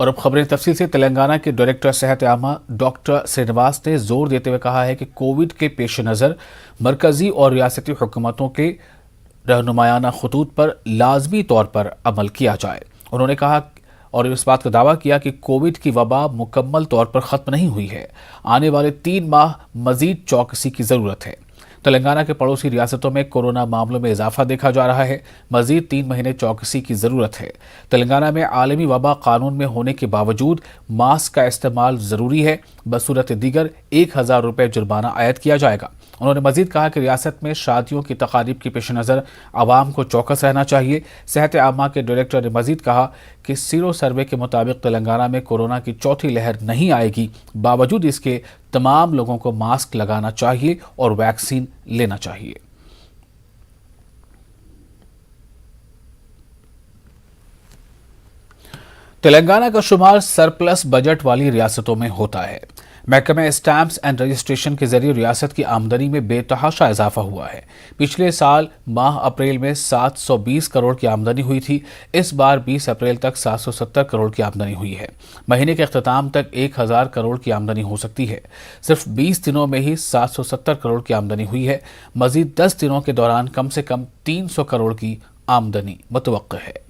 और अब खबरें तफसील से। तेलंगाना के डायरेक्टर सेहत आमा डॉक्टर श्रीनिवास ने जोर देते हुए कहा है कि कोविड के पेश नज़र मरकजी और रियासती हुकूमतों के रहनुमायाना खतूत पर लाजमी तौर पर अमल किया जाए। उन्होंने कहा और इस बात का दावा किया कि कोविड की वबा मुकम्मल तौर पर ख़त्म नहीं हुई है। आने वाले 3 माह मजीद चौकसी की ज़रूरत है। तेलंगाना के पड़ोसी रियासतों में कोरोना मामलों में इजाफा देखा जा रहा है। मजीद 3 महीने चौकसी की ज़रूरत है। तेलंगाना में आलमी वबा कानून में होने के बावजूद मास्क का इस्तेमाल ज़रूरी है। बसूरत दीगर 1000 रुपये जुर्माना आयद किया जाएगा। उन्होंने मजीद कहा कि रियासत में शादियों की तकारीब के पेश नज़र आवाम को चौकस रहना चाहिए। सेहत आमा के डायरेक्टर ने मजीद कहा कि सीरो सर्वे के मुताबिक तेलंगाना में कोरोना की चौथी लहर नहीं आएगी। बावजूद इसके तमाम लोगों को मास्क लगाना चाहिए और वैक्सीन लेना चाहिए। तेलंगाना का शुमार सरप्लस बजट वाली रियासतों में होता है। महकमे स्टैम्प्स एंड रजिस्ट्रेशन के जरिए रियासत की आमदनी में बेतहाशा इजाफा हुआ है। पिछले साल माह अप्रैल में 720 करोड़ की आमदनी हुई थी। इस बार 20 अप्रैल तक 770 करोड़ की आमदनी हुई है। महीने के अख्ताम तक 1000 करोड़ की आमदनी हो सकती है। सिर्फ 20 दिनों में ही 770 करोड़ की आमदनी हुई है। मजीद 10 दिनों के दौरान कम से कम 300 करोड़ की आमदनी मुतवक्किल है।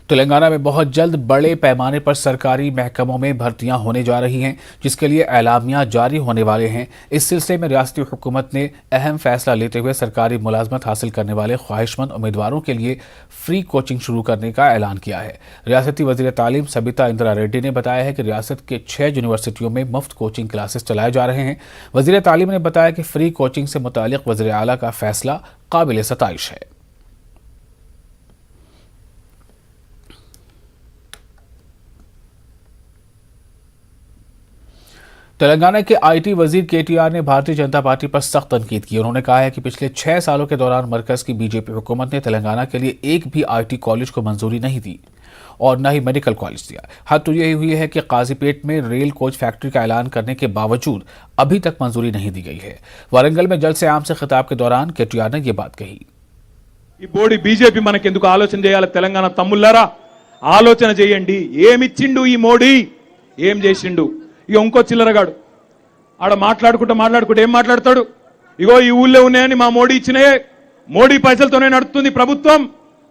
तेलंगाना में बहुत जल्द बड़े पैमाने पर सरकारी महकमों में भर्तियां होने जा रही हैं, जिसके लिए एलामिया जारी होने वाले हैं। इस सिलसिले में रियासती हुकूमत ने अहम फैसला लेते हुए सरकारी मुलाजमत हासिल करने वाले ख्वाहिशमंद उम्मीदवारों के लिए फ्री कोचिंग शुरू करने का ऐलान किया है। रियासती वजीर तालीम सबिता इंदिरा रेड्डी ने बताया है कि रियासत के 6 यूनिवर्सिटियों में मुफ्त कोचिंग क्लासेस चलाए जा रहे हैं। वजीर तालीम ने बताया कि फ्री कोचिंग से मुतालिक वज़ीर आला का फैसला काबिल सताइश है। तेलंगाना के आईटी वजीर केटीआर ने भारतीय जनता पार्टी पर सख्त तनकीद की। उन्होंने कहा है कि पिछले 6 सालों के दौरान मरकज की बीजेपी हुकूमत ने तेलंगाना के लिए एक भी आईटी कॉलेज को मंजूरी नहीं दी और न ही मेडिकल कॉलेज दिया। हद तो यही हुई है कि काजीपेट में रेल कोच फैक्ट्री का ऐलान करने के बावजूद अभी तक मंजूरी नहीं दी गई है। वारंगल में जलसे आम से खिताब के दौरान केटीआर ने यह बात कही। बीजेपी मनकेंदुकु आलोचन చేయాలి? తెలంగాణ తమ్ముళ్ళారా ఆలోచన చేయండి. ఏమిచ్చిండు ఈ మోడీ? ఏం చేసిండు? ఇక ఇంకో చిల్లరగాడు ఆడ మాట్లాడుకుంటూ ఏం మాట్లాడతాడు? ఇగో ఈ ఊళ్ళో ఉన్నాయని మా మోడీ ఇచ్చినాయే, మోడీ పైసలతోనే నడుస్తుంది ప్రభుత్వం,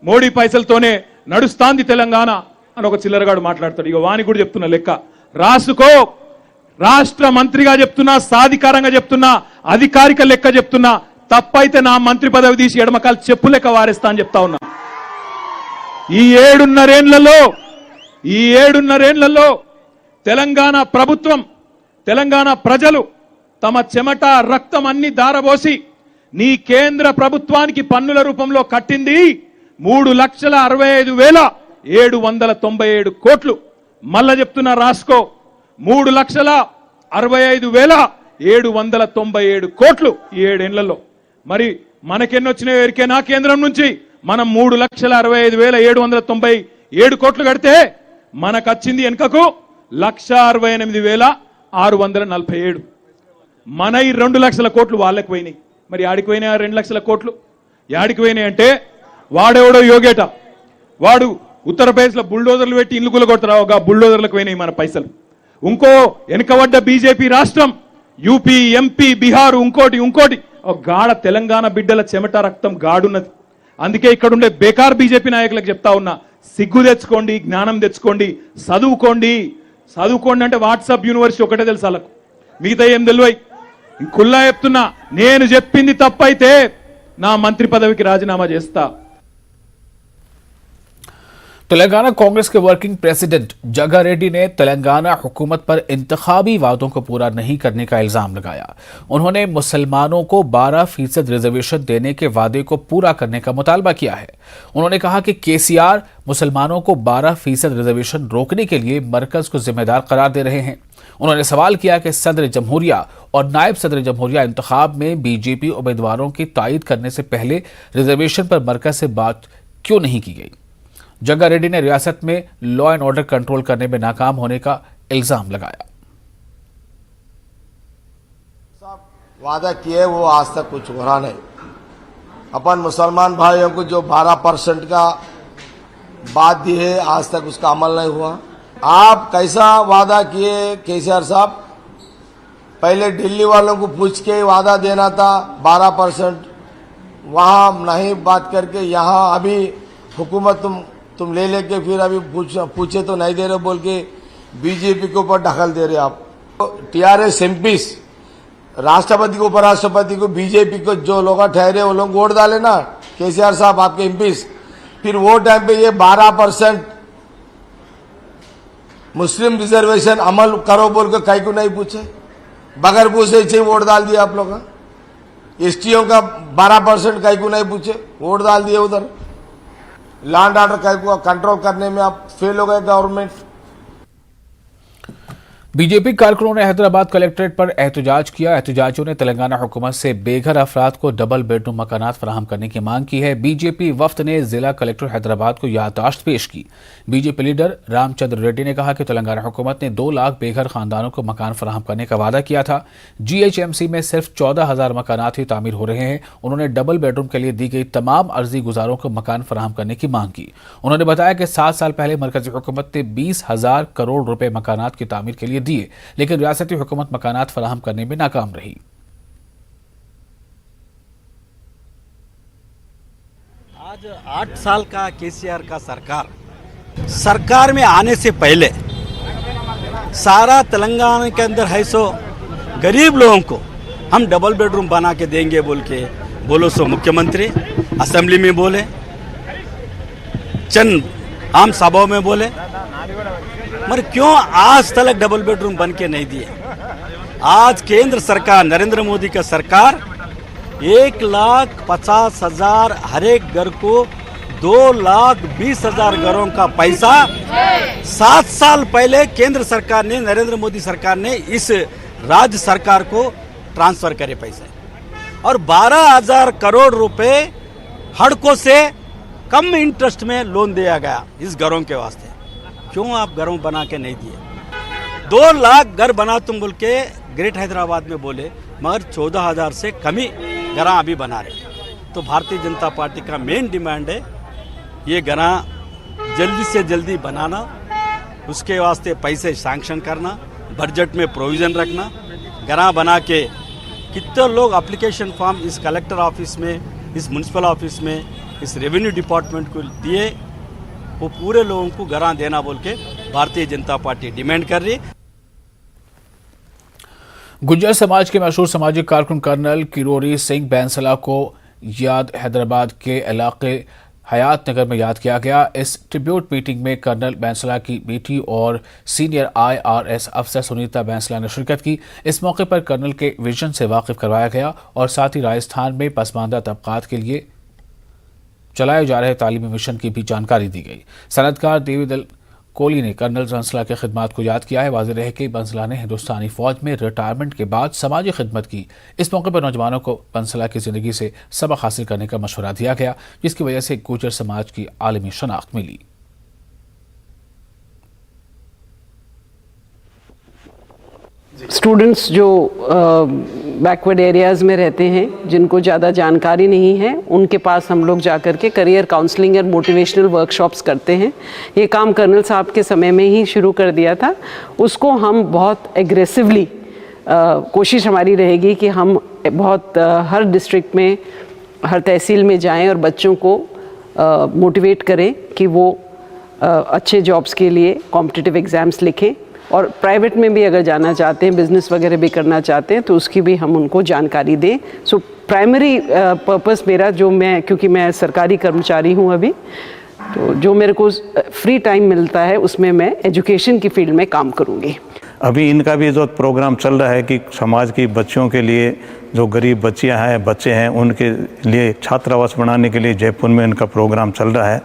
మోడీ పైసలతోనే నడుస్తాంది తెలంగాణ అని ఒక చిల్లరగాడు మాట్లాడతాడు. ఇగో వాని కూడా చెప్తున్నా లెక్క రాసుకో. రాష్ట్ర మంత్రిగా చెప్తున్నా, సాధికారంగా చెప్తున్నా, అధికారిక లెక్క చెప్తున్నా. తప్పైతే నా మంత్రి పదవి తీసి ఎడమకాలు చెప్పు లెక్క వారేస్తా అని చెప్తా ఉన్నా. ఈ 7.5 ఏళ్లలో తెలంగాణ ప్రభుత్వం, తెలంగాణ ప్రజలు తమ చెమట రక్తం అన్ని దారబోసి నీ కేంద్ర ప్రభుత్వానికి పన్నుల రూపంలో కట్టింది 3,65,797 కోట్లు. మళ్ళా చెప్తున్నా రాసుకో, 3,65,797 కోట్లు ఈ 7 ఏళ్లలో. మరి మనకెన్నొచ్చినాయో ఎరికేనా? కేంద్రం నుంచి మనం 3,65,797 కోట్లు కడితే మనకొచ్చింది వెనుకకు 1,68,647. మన ఈ 2 లక్షల కోట్లు వాళ్ళకి పోయినాయి. మరి యాడికి పోయినాయి ఆ 2 లక్షల కోట్లు? యాడికి పోయినాయి అంటే వాడెవడో యోగేట, వాడు ఉత్తరప్రదేశ్లో బుల్డోజర్లు పెట్టి ఇల్లు కూలగొడతారు. ఆ బుల్డోజర్లకు పోయినాయి మన పైసలు. ఇంకో వెనుకబడ్డ బీజేపీ రాష్ట్రం యూపీ, ఎంపీ, బీహార్, ఇంకోటి గాఢ తెలంగాణ బిడ్డల చెమట రక్తం గాడున్నది. అందుకే ఇక్కడ ఉండే బేకార్ బీజేపీ నాయకులకు చెప్తా ఉన్నా, సిగ్గు తెచ్చుకోండి, జ్ఞానం తెచ్చుకోండి, చదువుకోండి అంటే వాట్సాప్ యూనివర్సిటీ ఒకటే తెలుసు వాళ్ళకు, మిగతా ఏం తెలివై. కుల్లా చెప్తున్నా, నేను చెప్పింది తప్పైతే నా మంత్రి పదవికి రాజీనామా చేస్తా. तेलंगाना कांग्रेस के वर्किंग प्रेसिडेंट जग्गा रेड्डी ने तेलंगाना हुकूमत पर इंतखाबी वादों को पूरा नहीं करने का इल्जाम लगाया। उन्होंने मुसलमानों को 12% रिजर्वेशन देने के वादे को पूरा करने का मुतालबा किया है। उन्होंने कहा कि केसीआर मुसलमानों को 12% रिजर्वेशन रोकने के लिए मरकज को जिम्मेदार करार दे रहे हैं। उन्होंने सवाल किया कि सदर जमहूरिया और नायब सदर जमहूरिया इंतखाब में बीजेपी उम्मीदवारों की तायद करने से पहले रिजर्वेशन पर मरकज से बात क्यों नहीं की गई। जग्गा रेड्डी ने रियासत में लॉ एंड ऑर्डर कंट्रोल करने में नाकाम होने का इल्जाम लगाया। वादा किए वो आज तक कुछ हो रहा नहीं। अपन मुसलमान भाइयों को जो 12% का बात दी है आज तक उसका अमल नहीं हुआ। आप कैसा वादा किए केसीआर साहब, पहले दिल्ली वालों को पूछ के वादा देना था 12%, वहाँ नहीं बात करके यहाँ अभी हुकूमत तुम ले लेके फिर अभी पूछे तो नहीं दे रहे बोल के बीजेपी के ऊपर ढकल दे रहे आप। टीआरएस एमपीस, राष्ट्रपति को उपराष्ट्रपति को बीजेपी को जो लोग ठहरे वो लोग वोट डाले ना केसीआर साहब आपके एमपीस, फिर वो टाइम पे ये 12% मुस्लिम रिजर्वेशन अमल करो बोल के कहीं को नहीं पूछे, बगैर पूछे ही वोट डाल दिया आप लोग। एसटीओ का 12% कहीं को नहीं पूछे वोट डाल दिए उधर। लैंड ऑर्डर कहीं को कंट्रोल करने में आप फेल हो गए गवर्नमेंट। बीजेपी कारकुनों ने हैदराबाद कलेक्ट्रेट पर एहतजाज किया। एहतजाजियों ने तेलंगाना हुकूमत से बेघर अफराद को डबल बेडरूम मकानात फराहम करने की मांग की है। बीजेपी वफ्द ने जिला कलेक्टर हैदराबाद को याददाश्त पेश की। बीजेपी लीडर रामचंद्र रेड्डी ने कहा कि तेलंगाना हुकूमत ने 2 लाख बेघर खानदानों को मकान फराहम करने का वादा किया था। जीएचएमसी में सिर्फ 14,000 मकानात ही तामीर हो रहे हैं। उन्होंने डबल बेडरूम के लिए दी गई तमाम अर्जी गुजारों को मकान फराहम करने की मांग की। उन्होंने बताया कि 7 साल पहले मरकजी हुकूमत ने 20,000 करोड़ रुपए मकानात की तामीर के लिए दिए, लेकिन रियासती हुकूमत मकानात फराहम करने में नाकाम रही। आज 8 साल का केसीआर का सरकार में आने से पहले सारा तेलंगाना के अंदर है सो गरीब लोगों को हम डबल बेडरूम बना के देंगे बोलो सो मुख्यमंत्री असेंबली में बोले, चंद आम सभाओं में बोले, मगर क्यों आज तक डबल बेडरूम बन के नहीं दिए। आज केंद्र सरकार नरेंद्र मोदी का सरकार 1,50,000 हर एक घर को 2,20,000 घरों का पैसा 7 साल पहले केंद्र सरकार ने नरेंद्र मोदी सरकार ने इस राज्य सरकार को ट्रांसफर करे पैसे, और 12,000 करोड़ रुपए हड़कों से कम इंटरेस्ट में लोन दिया गया इस घरों के वास्ते। क्यों आप घरों बना के नहीं दिए? 2 लाख घर बना तुम बोल के ग्रेट हैदराबाद में बोले, मगर 14,000 से कम ही घर अभी बना रहे। तो भारतीय जनता पार्टी का मेन डिमांड है ये घर जल्दी से जल्दी बनाना, उसके वास्ते पैसे सैंक्शन करना, बजट में प्रोविजन रखना। घर बना के कितने लोग एप्लीकेशन फॉर्म इस कलेक्टर ऑफिस में, इस म्यूनसिपल ऑफिस में, इस रेवेन्यू डिपार्टमेंट को दिए, वो पूरे लोगों को घर देना बोल के भारतीय जनता पार्टी डिमांड कर रही है। गुज्जर समाज के मशहूर सामाजिक कारकुन कर्नल किरोड़ी सिंह बैंसला को याद हैदराबाद के इलाके हयात नगर में याद किया गया। इस ट्रिब्यूट मीटिंग में कर्नल बैंसला की बेटी और सीनियर IRS अफसर सुनीता बैंसला ने शिरकत की। इस मौके पर कर्नल के विजन से वाकिफ करवाया गया और साथ ही राजस्थान में पसमानदा तबकात के लिए चलाए जा रहे तालीमी मिशन की भी जानकारी दी गई। सनतकार देवीदल कोहली ने कर्नल बंसला के खिदमात को याद किया है। वाज़ेह रहे कि बंसला ने हिंदुस्तानी फौज में रिटायरमेंट के बाद समाजी खिदमत की। इस मौके पर नौजवानों को बंसला की ज़िंदगी से सबक हासिल करने का मशवरा दिया गया, जिसकी वजह से गुर्जर समाज की आलमी शनाख्त मिली। स्टूडेंट्स जो बैकवर्ड एरियाज़ में रहते हैं, जिनको ज़्यादा जानकारी नहीं है, उनके पास हम लोग जाकर के करियर काउंसलिंग और मोटिवेशनल वर्कशॉप्स करते हैं। ये काम कर्नल साहब के समय में ही शुरू कर दिया था। उसको हम बहुत एग्रेसिवली कोशिश हमारी रहेगी कि हम बहुत हर डिस्ट्रिक्ट में, हर तहसील में जाएं और बच्चों को मोटिवेट करें कि वो अच्छे जॉब्स के लिए कॉम्पिटिटिव एग्ज़ाम्स लिखें, और प्राइवेट में भी अगर जाना चाहते हैं, बिज़नेस वगैरह भी करना चाहते हैं, तो उसकी भी हम उनको जानकारी दें। सो प्राइमरी पर्पस मेरा, जो मैं, क्योंकि मैं सरकारी कर्मचारी हूँ अभी, तो जो मेरे को फ्री टाइम मिलता है उसमें मैं एजुकेशन की फील्ड में काम करूँगी। अभी इनका भी जो प्रोग्राम चल रहा है कि समाज की बच्चियों के लिए, जो गरीब बच्चियां हैं, बच्चे हैं, उनके लिए छात्रावास बनाने के लिए जयपुर में इनका प्रोग्राम चल रहा है,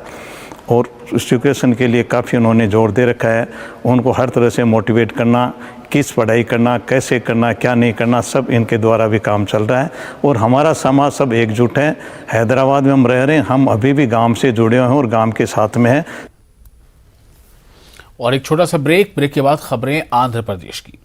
और एजुकेशन के लिए काफ़ी उन्होंने जोर दे रखा है। उनको हर तरह से मोटिवेट करना, किस पढ़ाई करना, कैसे करना, क्या नहीं करना, सब इनके द्वारा भी काम चल रहा है। और हमारा समाज सब एकजुट है। हैदराबाद में हम रह रहे हैं, हम अभी भी गांव से जुड़े हुए हैं और गांव के साथ में हैं। और एक छोटा सा ब्रेक के बाद खबरें आंध्र प्रदेश की।